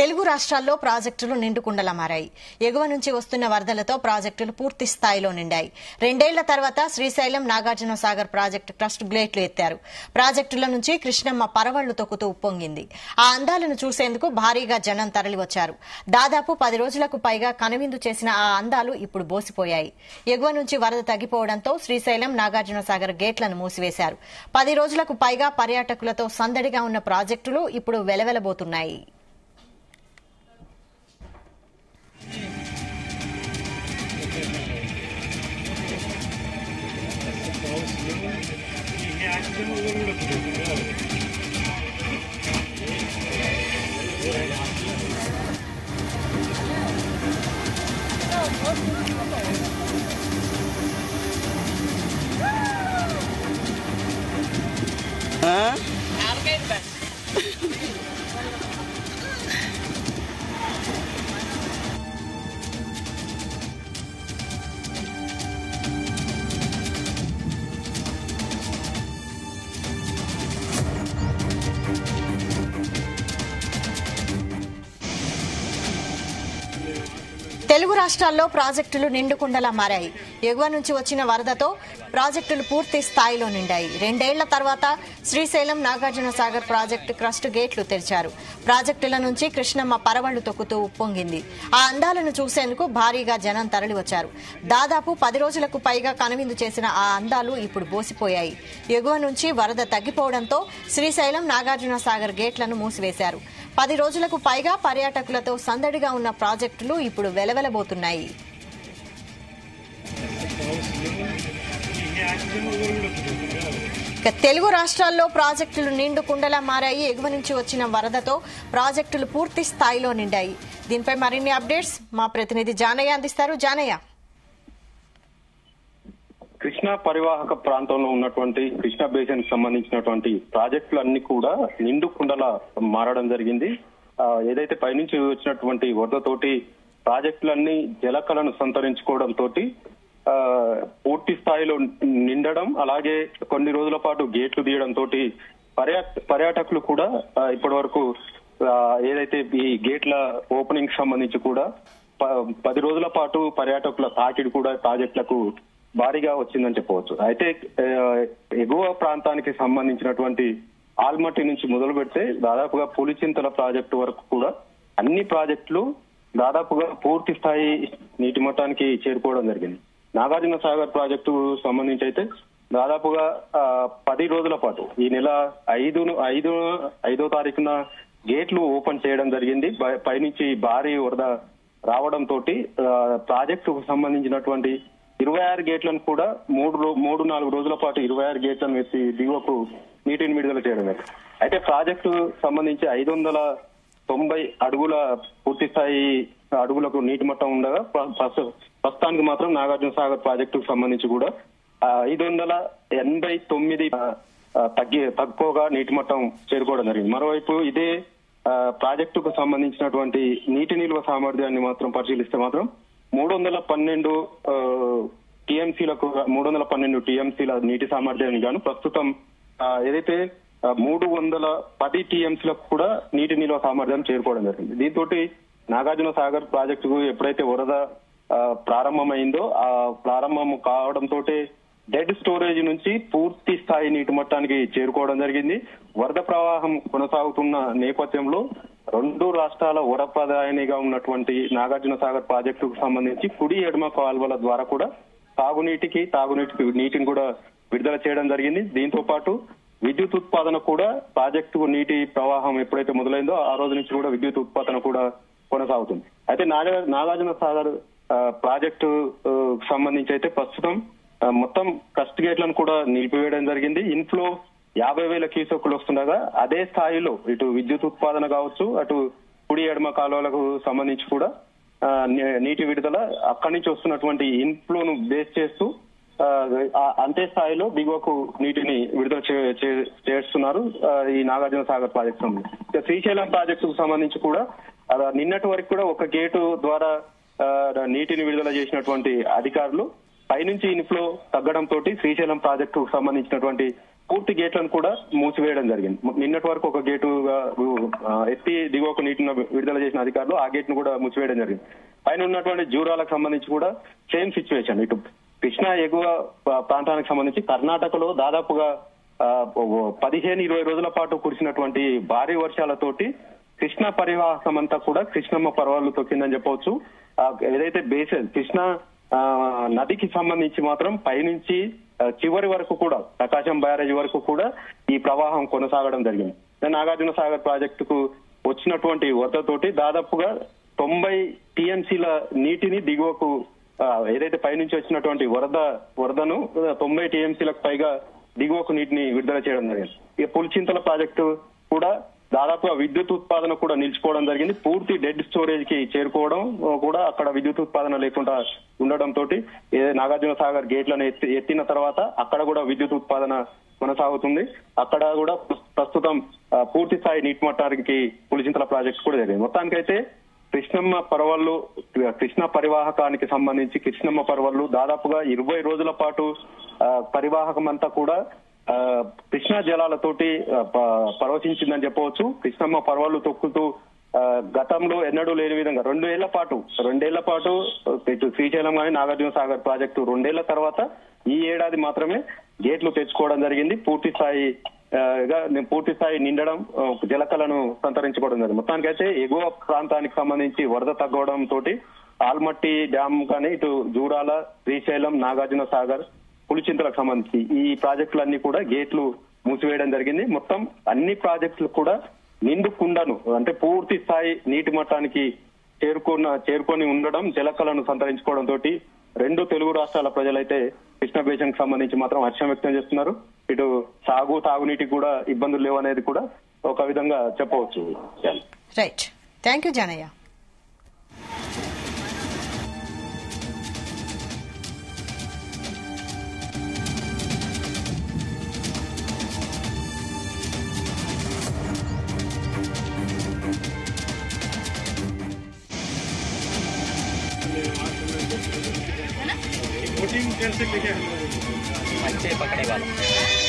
తెలుగు రాష్ట్రాల్లో ప్రాజెక్టులు నిండుకుండలా మారాయి. ఎగువ నుంచి వస్తున్న వరదలతో ప్రాజెక్టులు పూర్తి స్థాయిలో నిండాయి. 2 ఏళ్ల తర్వాత శ్రీశైలం నాగార్జున సాగర్ ప్రాజెక్టు క్రస్ట్ గ్లేట్లు ఎత్తారు. ప్రాజెక్టుల నుంచి కృష్ణమ్మ పరవళ్లు తొక్కుతూ ఉప్పొంగింది. ఆ అందాలను చూసేందుకు భారీగా జనం తరలివచ్చారు. దాదాపు 10 రోజులకు పైగా కనువిందు చేసిన ఆ అందాలు ఇప్పుడు బోసిపోయాయి. ఎగువ నుంచి వరద తగ్గిపోవడంతో శ్రీశైలం నాగార్జున సాగర్ గేట్లను మూసివేశారు. 10 రోజులకు పైగా పర్యాటకులతో సందడిగా ఉన్న ప్రాజెక్టులు ఇప్పుడు వెలవెలబోతున్నాయి. తెలుగు రాష్ట్రాల్లో ప్రాజెక్టులు నిండుకుండలా మారాయి. ఎగువ నుంచి వచ్చిన వరదతో ప్రాజెక్టులు పూర్తి స్థాయిలో నిండాయి. 2 ఏళ్ల తర్వాత శ్రీశైలం నాగార్జున సాగర్ ప్రాజెక్టు క్రస్ట్ గేట్లు తెరిచారు. ప్రాజెక్టుల నుంచి కృష్ణమ్మ పరవళ్లు తొక్కుతూ ఉప్పొంగింది. ఆ అందాలను చూసేందుకు భారీగా జనం తరలివచ్చారు. దాదాపు 10 రోజులకు పైగా కనువిందు చేసిన ఆ అందాలు ఇప్పుడు బోసిపోయాయి. ఎగువ నుంచి వరద తగ్గిపోవడంతో శ్రీశైలం నాగార్జున సాగర్ గేట్లను మూసివేశారు. 10 రోజులకు పైగా పర్యాటకులతో సందడిగా ఉన్న ప్రాజెక్టులు ఇప్పుడు వెలవెలబోతున్నాయి. తెలుగు రాష్ట్రాల్లో ప్రాజెక్టులు నిండుకుండలా మారాయి. ఎగువ నుంచి వచ్చిన వరదతో ప్రాజెక్టులు పూర్తి స్థాయిలో నిండాయి. దీనిపై మరిన్ని అప్డేట్స్ మా ప్రతినిధి జానయ్య అందిస్తారు. జానయ్య, కృష్ణా పరివాహక ప్రాంతంలో ఉన్నటువంటి కృష్ణా బేసిన్ కి సంబంధించినటువంటి ప్రాజెక్టులన్నీ కూడా నిండు కుండలా మారడం జరిగింది. ఏదైతే పైనుంచి వచ్చినటువంటి వరదతోటి ప్రాజెక్టులన్నీ జలకలను సంతరించుకోవడంతో పూర్తి స్థాయిలో నిండడం, అలాగే కొన్ని రోజుల పాటు గేట్లు తీయడంతో పర్యాటకులు కూడా ఇప్పటి వరకు ఏదైతే ఈ గేట్ల ఓపెనింగ్ సంబంధించి కూడా 10 రోజుల పాటు పర్యాటకుల తాకిడి కూడా ప్రాజెక్టులకు భారీగా వచ్చిందని చెప్పవచ్చు. అయితే ఎగువ ప్రాంతానికి సంబంధించినటువంటి ఆల్మట్టి నుంచి మొదలు పెడితే దాదాపుగా పులిచింతల ప్రాజెక్టు వరకు కూడా అన్ని ప్రాజెక్టులు దాదాపుగా పూర్తి స్థాయి నీటి మట్టానికి చేరుకోవడం జరిగింది. నాగార్జున సాగర్ ప్రాజెక్టు సంబంధించి అయితే దాదాపుగా 10 రోజుల పాటు ఈ నెల 5వ తారీఖున గేట్లు ఓపెన్ చేయడం జరిగింది. పైనుంచి భారీ వరద రావడంతో ప్రాజెక్టుకు సంబంధించినటువంటి 26 గేట్లను కూడా 3-4 రోజుల పాటు 26 గేట్లను ఎత్తి దిగువకు నీటిని విడుదల చేయడం. అయితే ప్రాజెక్టు సంబంధించి 590 అడుగుల పూర్తి స్థాయి అడుగులకు నీటి మట్టం ఉండగా ప్రస్తుతానికి మాత్రం నాగార్జున సాగర్ ప్రాజెక్టుకు సంబంధించి కూడా 589 తక్కువగా నీటి మట్టం చేరుకోవడం జరిగింది. మరోవైపు ఇదే ప్రాజెక్టుకు సంబంధించినటువంటి నీటి నిల్వ సామర్థ్యాన్ని మాత్రం పరిశీలిస్తే మాత్రం 312 టీఎంసీల నీటి సామర్థ్యాన్ని గాను ప్రస్తుతం ఏదైతే 310 టీఎంసీలకు కూడా నీటి నిల్వ సామర్థ్యం చేరుకోవడం జరిగింది. దీంతో నాగార్జున సాగర్ ప్రాజెక్టుకు ఎప్పుడైతే వరద ప్రారంభమైందో ఆ ప్రారంభం కావడంతో డెడ్ స్టోరేజ్ నుంచి పూర్తి స్థాయి నీటి మట్టానికి చేరుకోవడం జరిగింది. వరద ప్రవాహం కొనసాగుతున్న నేపథ్యంలో 2 రాష్ట్రాల వరప్రదాయనిగా ఉన్నటువంటి నాగార్జున సాగర్ ప్రాజెక్టుకు సంబంధించి కుడి ఎడమ కాల్వల ద్వారా కూడా నీటిని కూడా విడుదల చేయడం జరిగింది. దీంతో పాటు విద్యుత్ ఉత్పాదన కూడా ప్రాజెక్టు నీటి ప్రవాహం ఎప్పుడైతే మొదలైందో ఆ రోజు నుంచి కూడా విద్యుత్ ఉత్పాదన కూడా కొనసాగుతుంది. అయితే నాగార్జున సాగర్ ప్రాజెక్టు సంబంధించి అయితే ప్రస్తుతం మొత్తం క్రస్ట్ గేట్లను కూడా నిలిపివేయడం జరిగింది. ఇన్ఫ్లో 50,000 క్యూసెక్కులు వస్తుండగా అదే స్థాయిలో ఇటు విద్యుత్ ఉత్పాదన కావచ్చు, అటు కుడి ఎడమ కాలువలకు సంబంధించి కూడా నీటి విడుదల అక్కడి నుంచి వస్తున్నటువంటి ఇన్ఫ్లోను బేస్ చేస్తూ అంతే స్థాయిలో దిగువకు నీటిని విడుదల చేస్తున్నారు ఈ నాగార్జున సాగర్ ప్రాజెక్టు సంబంధించి. శ్రీశైలం ప్రాజెక్టుకు సంబంధించి కూడా నిన్నటి వరకు కూడా ఒక గేటు ద్వారా నీటిని విడుదల చేసినటువంటి అధికారులు పైనుంచి ఇన్ఫ్లో తగ్గడంతో శ్రీశైలం ప్రాజెక్టుకు సంబంధించినటువంటి పూర్తి గేట్లను కూడా మూసివేయడం జరిగింది. నిన్నటి వరకు ఒక గేటు ఎత్తి దిగువకు నీటిని విడుదల చేసిన అధికారులు ఆ గేట్ ను కూడా మూసివేయడం జరిగింది. పైన ఉన్నటువంటి జూరాలకు సంబంధించి కూడా సేమ్ సిచ్యువేషన్. ఇటు కృష్ణా ఎగువ ప్రాంతానికి సంబంధించి కర్ణాటకలో దాదాపుగా 15-20 రోజుల పాటు కురిసినటువంటి భారీ వర్షాలతోటి కృష్ణా పరివాహకం అంతా కూడా కృష్ణమ్మ పర్వాలు తొక్కిందని చెప్పవచ్చు. ఏదైతే బేసిన్ కృష్ణా నదికి సంబంధించి మాత్రం పైనుంచి చివరి వరకు కూడా ప్రకాశం బ్యారేజ్ వరకు కూడా ఈ ప్రవాహం కొనసాగడం జరిగింది. నాగార్జున సాగర్ ప్రాజెక్టుకు వచ్చినటువంటి వరదతోటి దాదాపుగా 90 టీఎంసీల నీటిని దిగువకు ఏదైతే పైనుంచి వచ్చినటువంటి వరదను 90 టీఎంసీలకు పైగా దిగువకు నీటిని విడుదల చేయడం జరిగింది. ఇక పులిచింతల ప్రాజెక్టు కూడా దాదాపుగా విద్యుత్ ఉత్పాదన కూడా నిలిచిపోవడం జరిగింది. పూర్తి డెడ్ స్టోరేజ్ కి చేరుకోవడం కూడా అక్కడ విద్యుత్ ఉత్పాదన లేకుండా ఉండడం తోటి నాగార్జున సాగర్ గేట్లను ఎత్తిన తర్వాత అక్కడ కూడా విద్యుత్ ఉత్పాదన కొనసాగుతుంది. అక్కడ కూడా ప్రస్తుతం పూర్తి స్థాయి నీటి మట్టానికి పులిచింతల ప్రాజెక్టు కూడా జరిగింది. మొత్తానికైతే కృష్ణమ్మ పర్వాలు కృష్ణా పరివాహకానికి సంబంధించి కృష్ణమ్మ పర్వాలు దాదాపుగా 20 రోజుల పాటు పరివాహకం అంతా కూడా కృష్ణా జలాలతోటి పరవశించిందని చెప్పవచ్చు. కృష్ణమ్మ పర్వాలు తొక్కుతూ గతంలో ఎన్నడూ లేని విధంగా 2 ఏళ్ల పాటు ఇటు శ్రీశైలం కానీ నాగార్జున సాగర్ ప్రాజెక్టు 2 ఏళ్ల తర్వాత ఈ ఏడాది మాత్రమే గేట్లు తెచ్చుకోవడం జరిగింది. పూర్తి స్థాయి నిండడం, జలకలను సంతరించుకోవడం జరిగింది. మొత్తానికైతే ఎగువ ప్రాంతానికి సంబంధించి వరద తగ్గడం తోటి ఆల్మట్టి డ్యామ్ కానీ ఇటు జూరాల, శ్రీశైలం, నాగార్జున సాగర్, పులిచింతలకు సంబంధించి ఈ ప్రాజెక్టులన్నీ కూడా గేట్లు మూసివేయడం జరిగింది. మొత్తం అన్ని ప్రాజెక్టులు కూడా నిండు కుండను అంటే పూర్తి స్థాయి నీటి మట్టానికి చేరుకొని ఉండడం, జలకలను సంతరించుకోవడం తోటి 2 తెలుగు రాష్ట్రాల ప్రజలైతే కృష్ణా బేసిన్ కి సంబంధించి మాత్రం హర్షం వ్యక్తం చేస్తున్నారు. ఇటు తాగునీటికి కూడా ఇబ్బందులు లేవు అనేది కూడా ఒక విధంగా చెప్పవచ్చు. Right, thank you Janaiah. Voting कैसे लेके अच्छे पकड़े वाला